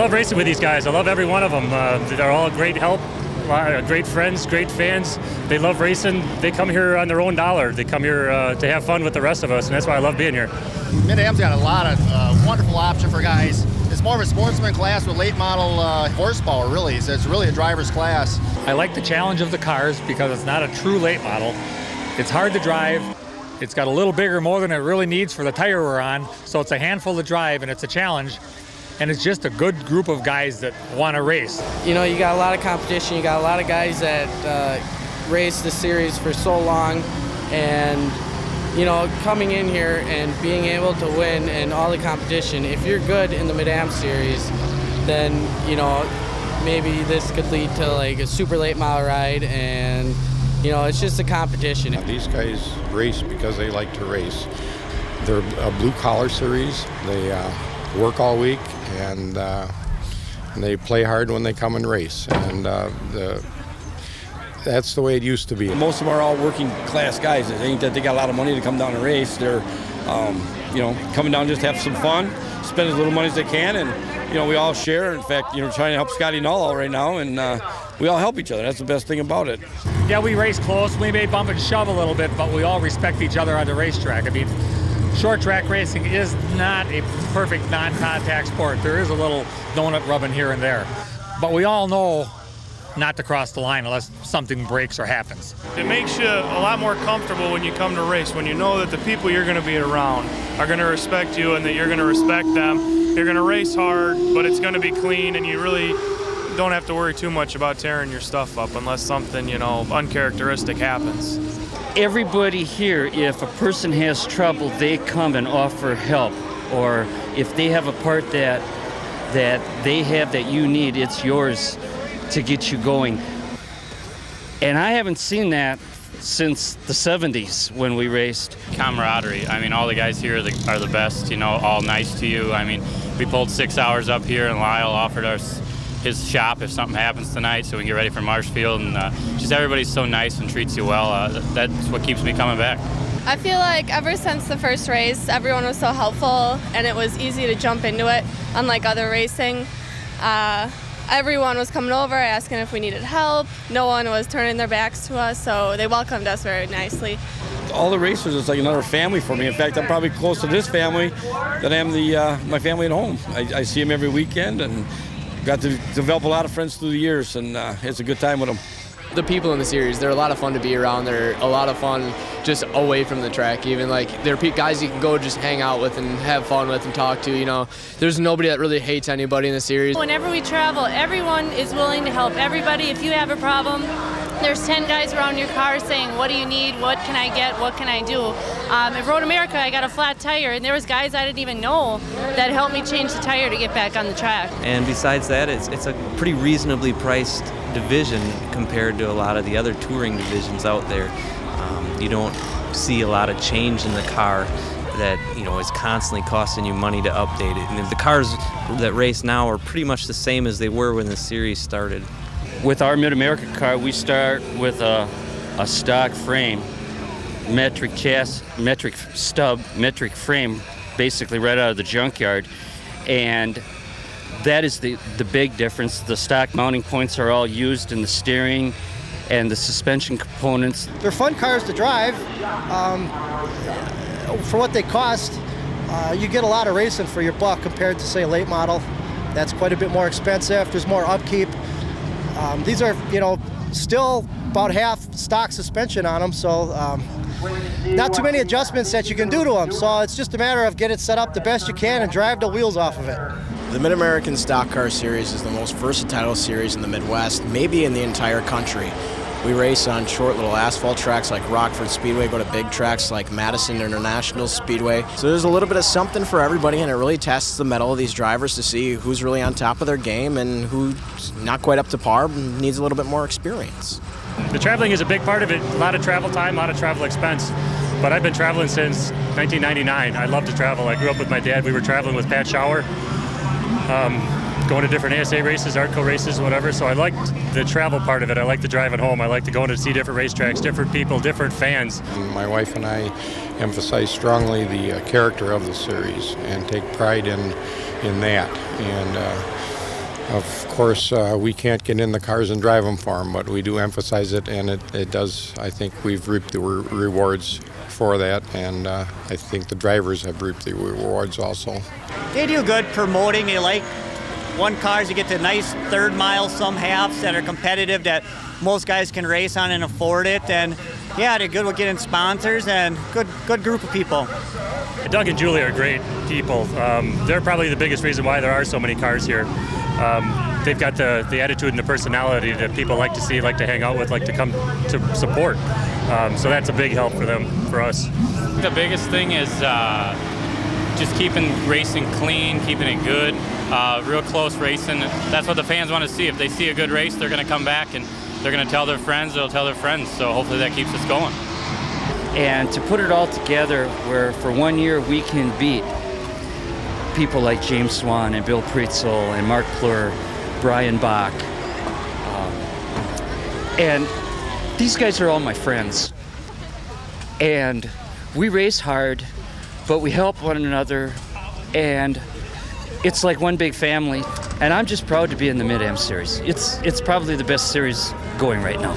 love racing with these guys. I love every one of them. They're all great help, great friends, great fans. They love racing. They come here on their own dollar. They come here to have fun with the rest of us, and that's why I love being here. Mid-Am's got a lot of wonderful option for guys. It's more of a sportsman class with late model horsepower, really. So it's really a driver's class. I like the challenge of the cars because it's not a true late model. It's hard to drive. It's got a little bigger motor than it really needs for the tire we're on, so it's a handful to drive and it's a challenge. And it's just a good group of guys that want to race. You know, you got a lot of competition. You got a lot of guys that race the series for so long, and you know, coming in here and being able to win in all the competition. If you're good in the Mid-Am series, then you know maybe this could lead to like a super late model ride, and you know it's just a competition. These guys race because they like to race. They're a blue collar series. They work all week and they play hard when they come and race. And that's the way it used to be. Most of them are all working class guys. It ain't that they got a lot of money to come down and race. They're, you know, coming down just to have some fun, spend as little money as they can, and you know we all share. In fact, you know, trying to help Scotty Null out right now, and we all help each other. That's the best thing about it. Yeah, we race close. We may bump and shove a little bit, but we all respect each other on the racetrack. I mean, short track racing is not a perfect non-contact sport. There is a little donut rubbing here and there, but we all know not to cross the line unless something breaks or happens. It makes you a lot more comfortable when you come to race, when you know that the people you're going to be around are going to respect you and that you're going to respect them. You're going to race hard, but it's going to be clean, and you really don't have to worry too much about tearing your stuff up unless something, you know, uncharacteristic happens. Everybody here, if a person has trouble, they come and offer help, or if they have a part that they have that you need, it's yours to get you going. And I haven't seen that since the 70s when we raced. Camaraderie. I mean, all the guys here are the best, you know, all nice to you. I mean, we pulled 6 hours up here, and Lyle offered us his shop if something happens tonight so we can get ready for Marshfield, and just everybody's so nice and treats you well. That's what keeps me coming back. I feel like ever since the first race, everyone was so helpful and it was easy to jump into it, unlike other racing. Everyone was coming over asking if we needed help. No one was turning their backs to us, so they welcomed us very nicely. All the racers, it's like another family for me. In fact, I'm probably close to this family than I am my family at home. I see them every weekend and got to develop a lot of friends through the years, and it's a good time with them. The people in the series, they're a lot of fun to be around. They're a lot of fun just away from the track. Even like they're guys you can go just hang out with and have fun with and talk to. You know, there's nobody that really hates anybody in the series. Whenever we travel, everyone is willing to help everybody. If you have a problem, there's 10 guys around your car saying, what do you need? What can I get? What can I do? At Road America, I got a flat tire, and there was guys I didn't even know that helped me change the tire to get back on the track. And besides that, it's a pretty reasonably priced division compared to a lot of the other touring divisions out there. You don't see a lot of change in the car that, you know, is constantly costing you money to update it. And the cars that race now are pretty much the same as they were when the series started. With our Mid-America car, we start with a stock frame, metric chassis, metric stub, metric frame, basically right out of the junkyard. And that is the big difference. The stock mounting points are all used in the steering and the suspension components. They're fun cars to drive. For what they cost, you get a lot of racing for your buck compared to, say, a late model. That's quite a bit more expensive. There's more upkeep. These are, you know, still about half stock suspension on them, so not too many adjustments that you can do to them. So it's just a matter of get it set up the best you can and drive the wheels off of it. The Mid-American Stock Car Series is the most versatile series in the Midwest, maybe in the entire country. We race on short little asphalt tracks like Rockford Speedway, go to big tracks like Madison International Speedway. So there's a little bit of something for everybody, and it really tests the mettle of these drivers to see who's really on top of their game and who's not quite up to par and needs a little bit more experience. The traveling is a big part of it. A lot of travel time, a lot of travel expense. But I've been traveling since 1999. I love to travel. I grew up with my dad. We were traveling with Pat Schauer, going to different ASA races, ARTCO races, whatever. So I liked the travel part of it. I like the driving home. I like to go to see different racetracks, different people, different fans. My wife and I emphasize strongly the character of the series and take pride in that. And Of course, we can't get in the cars and drive them for them, but we do emphasize it, and it does. I think we've reaped the rewards for that, and I think the drivers have reaped the rewards also. They do good promoting. They like one cars. You get the nice third mile, some halves that are competitive that most guys can race on and afford it. And yeah, they're good with getting sponsors and good group of people. Doug and Julie are great people. They're probably the biggest reason why there are so many cars here. They've got the attitude and the personality that people like to see, like to hang out with, like to come to support. So that's a big help for them, for us. The biggest thing is just keeping racing clean, keeping it good, real close racing. That's what the fans want to see. If they see a good race, they're going to come back and they're going to tell their friends, they'll tell their friends. So hopefully that keeps us going. And to put it all together where for 1 year we can beat people like James Swan and Bill Pretzel and Mark Plur, Brian Bach. And these guys are all my friends. And we race hard, but we help one another. And it's like one big family. And I'm just proud to be in the Mid-Am Series. It's probably the best series going right now.